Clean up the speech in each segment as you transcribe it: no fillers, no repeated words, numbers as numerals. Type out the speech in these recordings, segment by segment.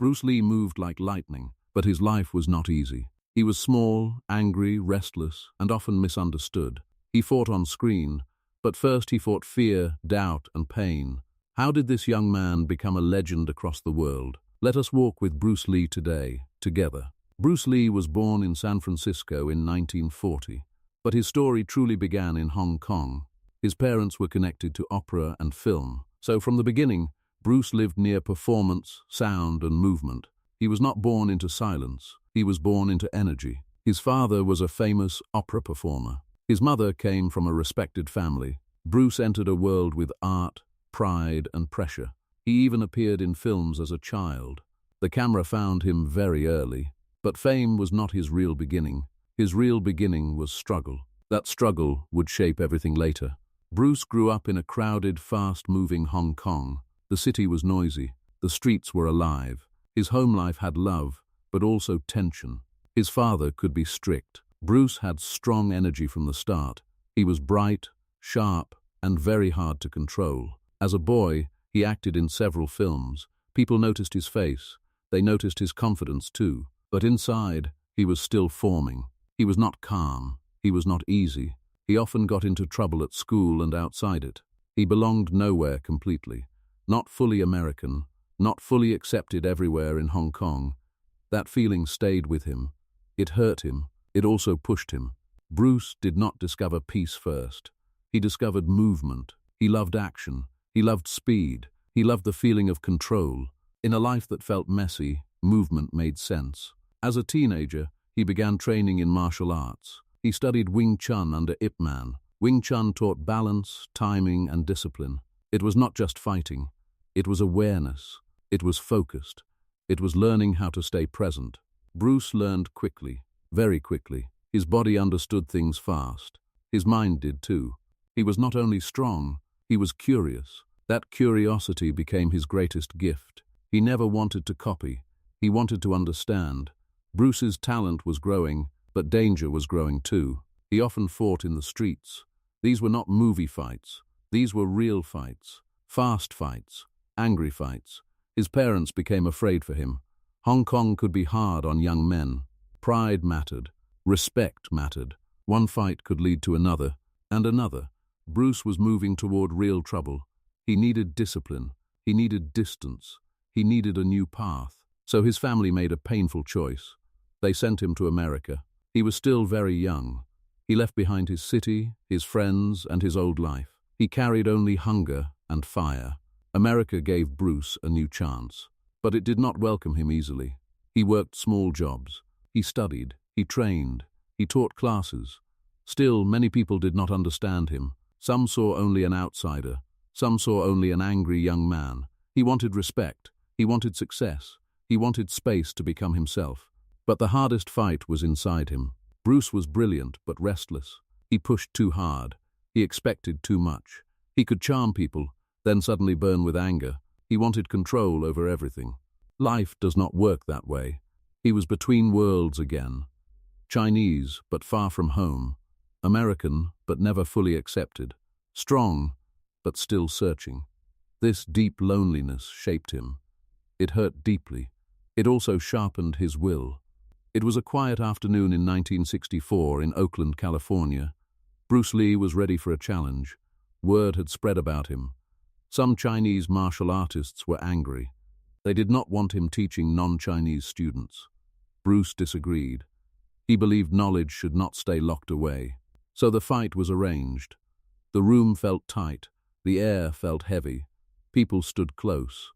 Bruce Lee moved like lightning, but his life was not easy. He was small, angry, restless, and often misunderstood. He fought on screen, but first he fought fear, doubt, and pain. How did this young man become a legend across the world? Let us walk with Bruce Lee today, together. Bruce Lee was born in San Francisco in 1940, but his story truly began in Hong Kong. His parents were connected to opera and film, so from the beginning, Bruce lived near performance, sound, and movement. He was not born into silence, he was born into energy. His father was a famous opera performer. His mother came from a respected family. Bruce entered a world with art, pride, and pressure. He even appeared in films as a child. The camera found him very early, but fame was not his real beginning. His real beginning was struggle. That struggle would shape everything later. Bruce grew up in a crowded, fast-moving Hong Kong. The city was noisy. The streets were alive. His home life had love, but also tension. His father could be strict. Bruce had strong energy from the start. He was bright, sharp, and very hard to control. As a boy, he acted in several films. People noticed his face. They noticed his confidence too. But inside, he was still forming. He was not calm. He was not easy. He often got into trouble at school and outside it. He belonged nowhere completely. Not fully American, not fully accepted everywhere in Hong Kong. That feeling stayed with him. It hurt him. It also pushed him. Bruce did not discover peace first. He discovered movement. He loved action. He loved speed. He loved the feeling of control. In a life that felt messy, movement made sense. As a teenager, he began training in martial arts. He studied Wing Chun under Ip Man. Wing Chun taught balance, timing, and discipline. It was not just fighting. It was awareness. It was focused. It was learning how to stay present. Bruce learned quickly, very quickly. His body understood things fast. His mind did too. He was not only strong, he was curious. That curiosity became his greatest gift. He never wanted to copy. He wanted to understand. Bruce's talent was growing, but danger was growing too. He often fought in the streets. These were not movie fights. These were real fights. Fast fights. Angry fights. His parents became afraid for him. Hong Kong could be hard on young men. Pride mattered. Respect mattered. One fight could lead to another, and another. Bruce was moving toward real trouble. He needed discipline. He needed distance. He needed a new path. So his family made a painful choice. They sent him to America. He was still very young. He left behind his city, his friends, and his old life. He carried only hunger and fire. America gave Bruce a new chance. But it did not welcome him easily. He worked small jobs. He studied. He trained. He taught classes. Still, many people did not understand him. Some saw only an outsider. Some saw only an angry young man. He wanted respect. He wanted success. He wanted space to become himself. But the hardest fight was inside him. Bruce was brilliant but restless. He pushed too hard. He expected too much. He could charm people, then suddenly burn with anger. He wanted control over everything. Life does not work that way. He was between worlds again. Chinese, but far from home. American, but never fully accepted. Strong, but still searching. This deep loneliness shaped him. It hurt deeply. It also sharpened his will. It was a quiet afternoon in 1964 in Oakland, California. Bruce Lee was ready for a challenge. Word had spread about him. Some Chinese martial artists were angry. They did not want him teaching non-Chinese students. Bruce disagreed. He believed knowledge should not stay locked away. So the fight was arranged. The room felt tight. The air felt heavy. People stood close.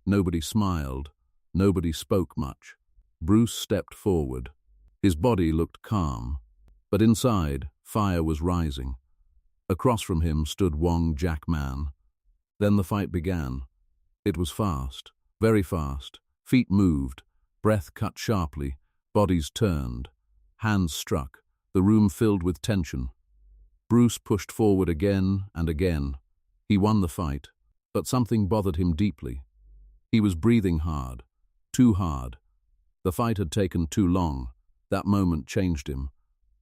Nobody smiled. Nobody spoke much. Bruce stepped forward. His body looked calm. But inside, fire was rising. Across from him stood Wong Jack Man. Then the fight began. It was fast, very fast. Feet moved, breath cut sharply, bodies turned. Hands struck, the room filled with tension. Bruce pushed forward again and again. He won the fight, but something bothered him deeply. He was breathing hard, too hard. The fight had taken too long. That moment changed him.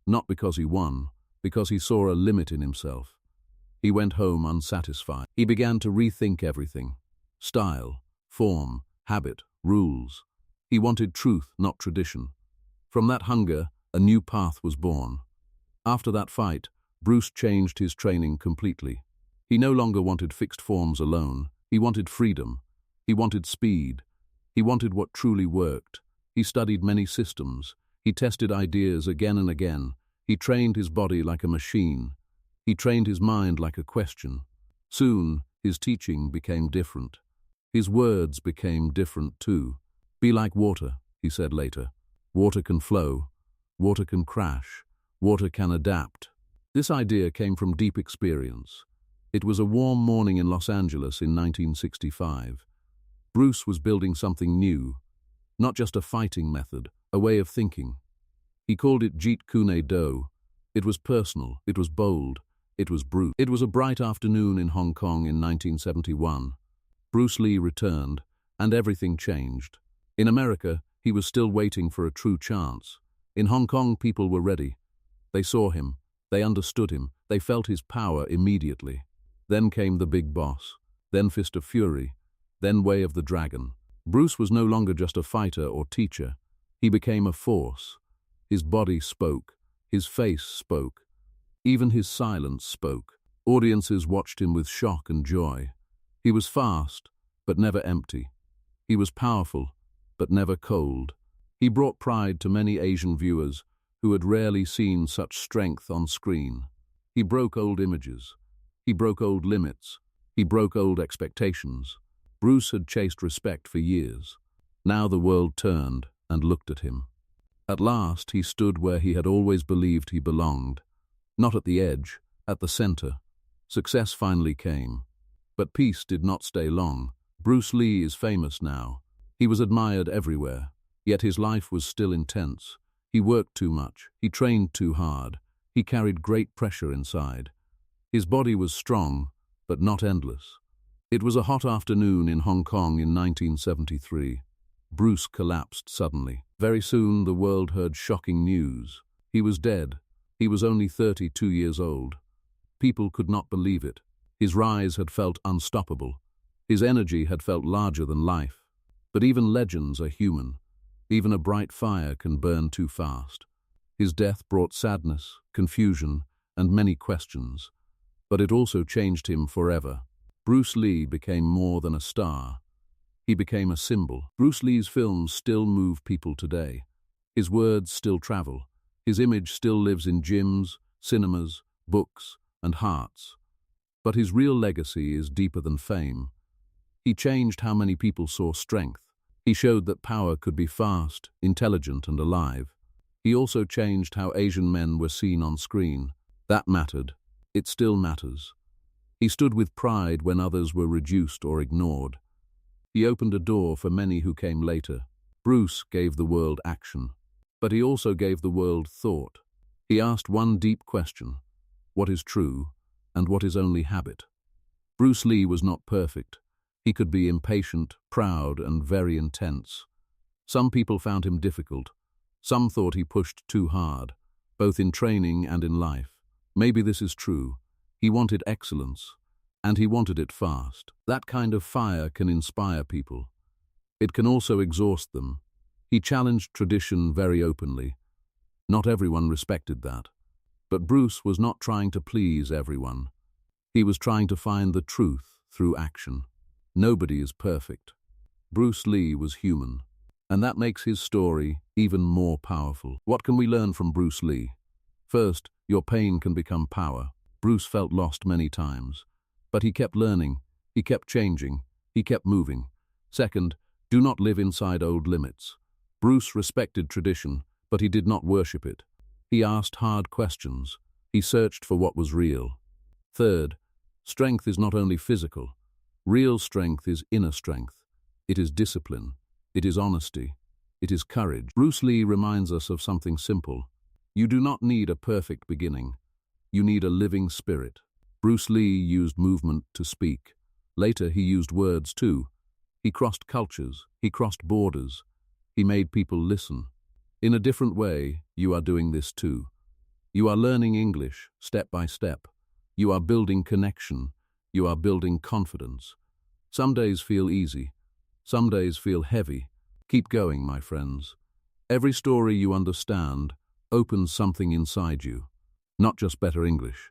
Not because he won, because he saw a limit in himself. He went home unsatisfied. He began to rethink everything. Style, form, habit, rules. He wanted truth, not tradition. From that hunger, a new path was born. After that fight, Bruce changed his training completely. He no longer wanted fixed forms alone. He wanted freedom. He wanted speed. He wanted what truly worked. He studied many systems. He tested ideas again and again. He trained his body like a machine. He trained his mind like a question. Soon, his teaching became different. His words became different too. Be like water, he said later. Water can flow. Water can crash. Water can adapt. This idea came from deep experience. It was a warm morning in Los Angeles in 1965. Bruce was building something new, not just a fighting method, a way of thinking. He called it Jeet Kune Do. It was personal, it was bold, it was brute. It was a bright afternoon in Hong Kong in 1971. Bruce Lee returned, and everything changed. In America, he was still waiting for a true chance. In Hong Kong, people were ready. They saw him, they understood him, they felt his power immediately. Then came the big boss, then Fist of Fury, then Way of the Dragon. Bruce was no longer just a fighter or teacher. He became a force. His body spoke. His face spoke. Even his silence spoke. Audiences watched him with shock and joy. He was fast, but never empty. He was powerful, but never cold. He brought pride to many Asian viewers who had rarely seen such strength on screen. He broke old images. He broke old limits. He broke old expectations. Bruce had chased respect for years. Now the world turned and looked at him. At last he stood where he had always believed he belonged. Not at the edge, at the center. Success finally came. But peace did not stay long. Bruce Lee is famous now. He was admired everywhere, yet his life was still intense. He worked too much. He trained too hard. He carried great pressure inside. His body was strong, but not endless. It was a hot afternoon in Hong Kong in 1973. Bruce collapsed suddenly. Very soon the world heard shocking news. He was dead. He was only 32 years old. People could not believe it. His rise had felt unstoppable. His energy had felt larger than life. But even legends are human. Even a bright fire can burn too fast. His death brought sadness, confusion, and many questions. But it also changed him forever. Bruce Lee became more than a star. He became a symbol. Bruce Lee's films still move people today. His words still travel. His image still lives in gyms, cinemas, books, and hearts. But his real legacy is deeper than fame. He changed how many people saw strength. He showed that power could be fast, intelligent, and alive. He also changed how Asian men were seen on screen. That mattered. It still matters. He stood with pride when others were reduced or ignored. He opened a door for many who came later. Bruce gave the world action, but he also gave the world thought. He asked one deep question: what is true, and what is only habit? Bruce Lee was not perfect. He could be impatient, proud, and very intense. Some people found him difficult. Some thought he pushed too hard, both in training and in life. Maybe this is true. He wanted excellence, and he wanted it fast. That kind of fire can inspire people. It can also exhaust them. He challenged tradition very openly. Not everyone respected that. But Bruce was not trying to please everyone. He was trying to find the truth through action. Nobody is perfect. Bruce Lee was human, and that makes his story even more powerful. What can we learn from Bruce Lee? First, your pain can become power. Bruce felt lost many times, but he kept learning, he kept changing, he kept moving. Second, do not live inside old limits. Bruce respected tradition, but he did not worship it. He asked hard questions. He searched for what was real. Third, strength is not only physical. Real strength is inner strength. It is discipline. It is honesty. It is courage. Bruce Lee reminds us of something simple. You do not need a perfect beginning. You need a living spirit. Bruce Lee used movement to speak. Later, he used words too. He crossed cultures. He crossed borders. He made people listen. In a different way, you are doing this too. You are learning English, step by step. You are building connection. You are building confidence. Some days feel easy. Some days feel heavy. Keep going, my friends. Every story you understand opens something inside you. Not just better English,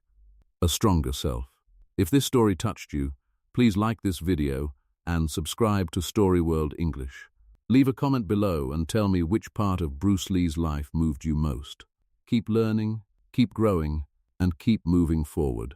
a stronger self. If this story touched you, please like this video and subscribe to Story World English. Leave a comment below and tell me which part of Bruce Lee's life moved you most. Keep learning, keep growing, and keep moving forward.